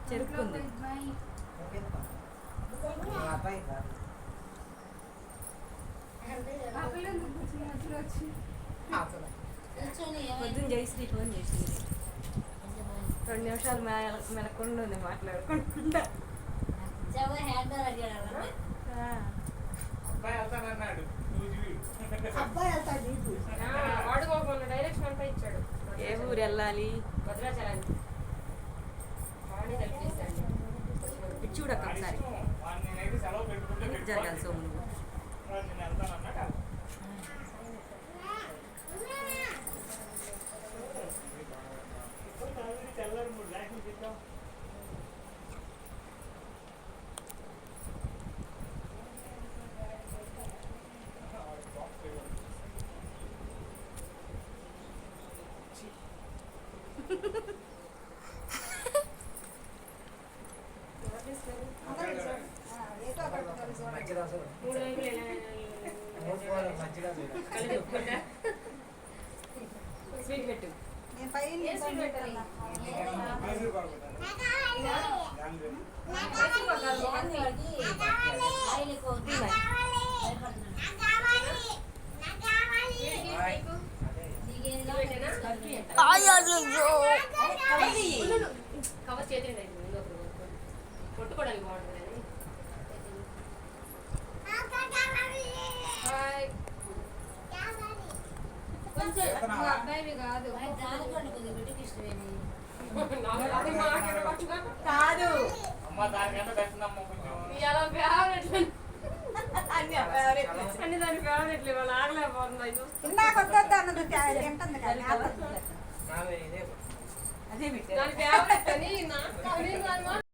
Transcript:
చెరుకుంది పొద్దున్న జయశ్రీ ఫోన్ చేసింది 2 నిమిషాలు మెలకుండా ఉంది మాట్లాడుకుంటా ఏ ఊరు వెళ్ళాలి చూడక్క ఒకసారి జరగాలి సోము కవర్ చేతిండి కొట్టుకోవడానికి బాగుంటుంది అబ్బాయి కాదు కాదు అన్ని దాని ఫేవరెట్లు ఇవాళ ఆగలేకపోతుంది దాని ఫేవరెట్ అని